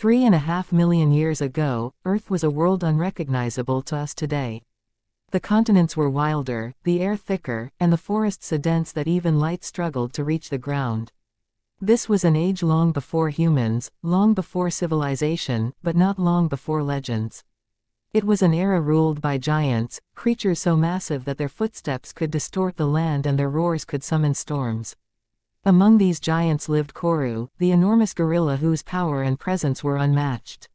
3.5 million years ago, Earth was a world unrecognizable to us today. The continents were wilder, the air thicker, and the forests so dense that even light struggled to reach the ground. This was an age long before humans, long before civilization, but not long before legends. It was an era ruled by giants, creatures so massive that their footsteps could distort the land and their roars could summon storms. Among these giants lived Koru, the enormous gorilla whose power and presence were unmatched.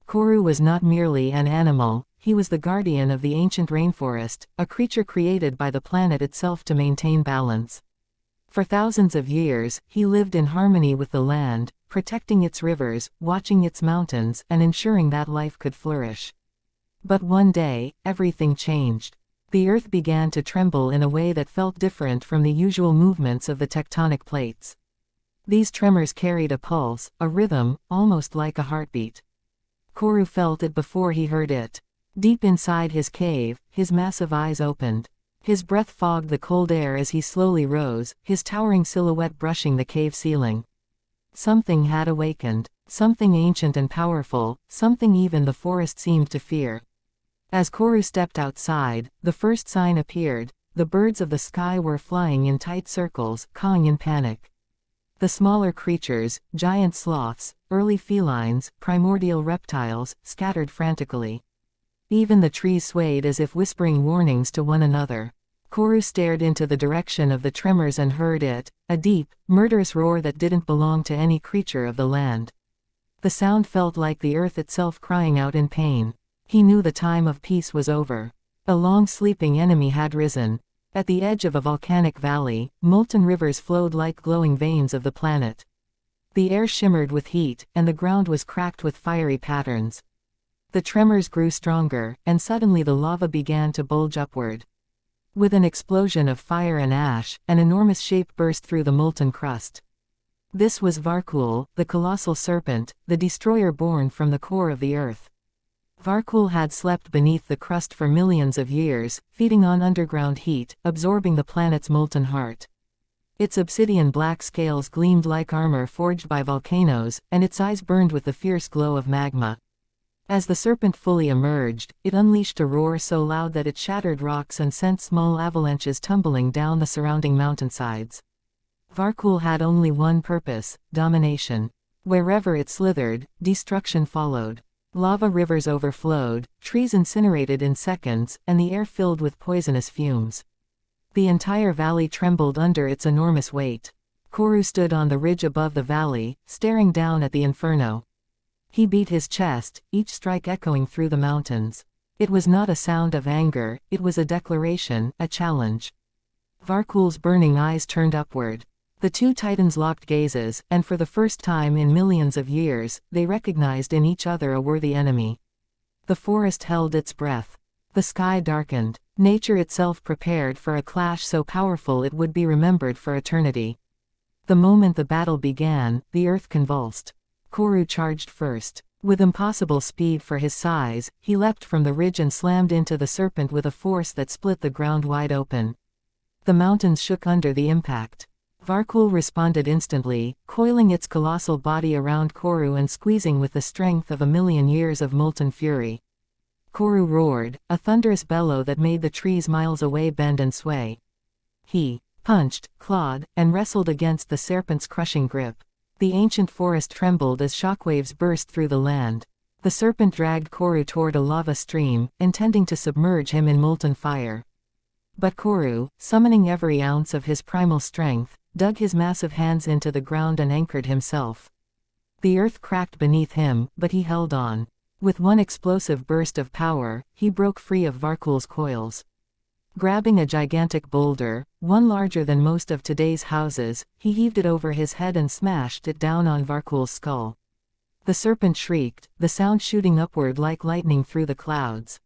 Koru was not merely an animal, he was the guardian of the ancient rainforest, a creature created by the planet itself to maintain balance. For thousands of years, he lived in harmony with the land, protecting its rivers, watching its mountains, and ensuring that life could flourish. But one day, everything changed. The earth began to tremble in a way that felt different from the usual movements of the tectonic plates. These tremors carried a pulse, a rhythm, almost like a heartbeat. Koru felt it before he heard it. Deep inside his cave, his massive eyes opened. His breath fogged the cold air as he slowly rose, his towering silhouette brushing the cave ceiling. Something had awakened, something ancient and powerful, something even the forest seemed to fear. As Koru stepped outside, the first sign appeared. The birds of the sky were flying in tight circles, cawing in panic. The smaller creatures, giant sloths, early felines, primordial reptiles, scattered frantically. Even the trees swayed as if whispering warnings to one another. Koru stared into the direction of the tremors and heard it, a deep, murderous roar that didn't belong to any creature of the land. The sound felt like the earth itself crying out in pain. He knew the time of peace was over. A long-sleeping enemy had risen. At the edge of a volcanic valley, molten rivers flowed like glowing veins of the planet. The air shimmered with heat, and the ground was cracked with fiery patterns. The tremors grew stronger, and suddenly the lava began to bulge upward. With an explosion of fire and ash, an enormous shape burst through the molten crust. This was Varkul, the colossal serpent, the destroyer born from the core of the earth. Varkul had slept beneath the crust for millions of years, feeding on underground heat, absorbing the planet's molten heart. Its obsidian black scales gleamed like armor forged by volcanoes, and its eyes burned with the fierce glow of magma. As the serpent fully emerged, it unleashed a roar so loud that it shattered rocks and sent small avalanches tumbling down the surrounding mountainsides. Varkul had only one purpose: domination. Wherever it slithered, destruction followed. Lava rivers overflowed, trees incinerated in seconds, and the air filled with poisonous fumes. The entire valley trembled under its enormous weight. Koru stood on the ridge above the valley, staring down at the inferno. He beat his chest, each strike echoing through the mountains. It was not a sound of anger, it was a declaration, a challenge. Varkul's burning eyes turned upward. The two titans locked gazes, and for the first time in millions of years, they recognized in each other a worthy enemy. The forest held its breath. The sky darkened. Nature itself prepared for a clash so powerful it would be remembered for eternity. The moment the battle began, the earth convulsed. Koru charged first. With impossible speed for his size, he leapt from the ridge and slammed into the serpent with a force that split the ground wide open. The mountains shook under the impact. Varkul responded instantly, coiling its colossal body around Koru and squeezing with the strength of a million years of molten fury. Koru roared, a thunderous bellow that made the trees miles away bend and sway. He punched, clawed, and wrestled against the serpent's crushing grip. The ancient forest trembled as shockwaves burst through the land. The serpent dragged Koru toward a lava stream, intending to submerge him in molten fire. But Koru, summoning every ounce of his primal strength, dug his massive hands into the ground and anchored himself. The earth cracked beneath him, but he held on. With one explosive burst of power, he broke free of Varkul's coils. Grabbing a gigantic boulder, one larger than most of today's houses, he heaved it over his head and smashed it down on Varkul's skull. The serpent shrieked, the sound shooting upward like lightning through the clouds.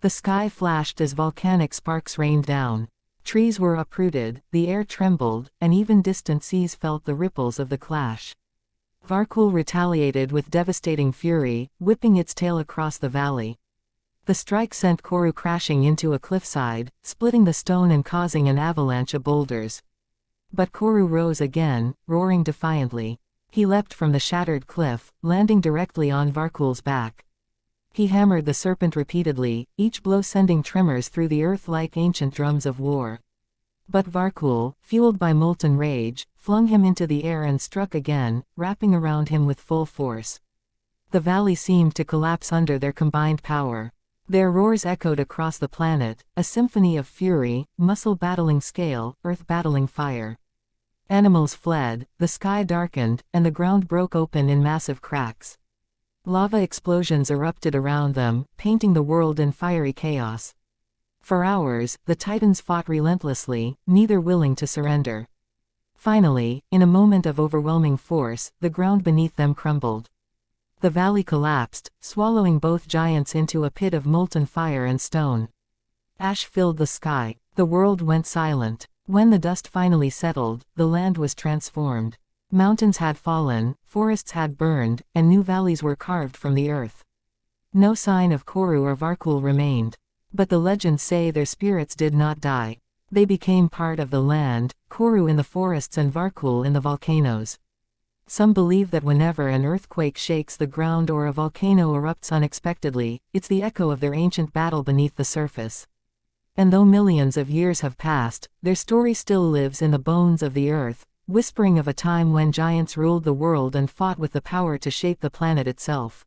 The sky flashed as volcanic sparks rained down. Trees were uprooted, the air trembled, and even distant seas felt the ripples of the clash. Varkul retaliated with devastating fury, whipping its tail across the valley. The strike sent Koru crashing into a cliffside, splitting the stone and causing an avalanche of boulders. But Koru rose again, roaring defiantly. He leapt from the shattered cliff, landing directly on Varkul's back. He hammered the serpent repeatedly, each blow sending tremors through the earth like ancient drums of war. But Varkul, fueled by molten rage, flung him into the air and struck again, wrapping around him with full force. The valley seemed to collapse under their combined power. Their roars echoed across the planet, a symphony of fury, muscle battling scale, earth battling fire. Animals fled, the sky darkened, and the ground broke open in massive cracks. Lava explosions erupted around them, painting the world in fiery chaos. For hours, the Titans fought relentlessly, neither willing to surrender. Finally, in a moment of overwhelming force, the ground beneath them crumbled. The valley collapsed, swallowing both giants into a pit of molten fire and stone. Ash filled the sky. The world went silent. When the dust finally settled, the land was transformed. Mountains had fallen, forests had burned, and new valleys were carved from the earth. No sign of Koru or Varkul remained. But the legends say their spirits did not die. They became part of the land, Koru in the forests and Varkul in the volcanoes. Some believe that whenever an earthquake shakes the ground or a volcano erupts unexpectedly, it's the echo of their ancient battle beneath the surface. And though millions of years have passed, their story still lives in the bones of the earth, whispering of a time when giants ruled the world and fought with the power to shape the planet itself.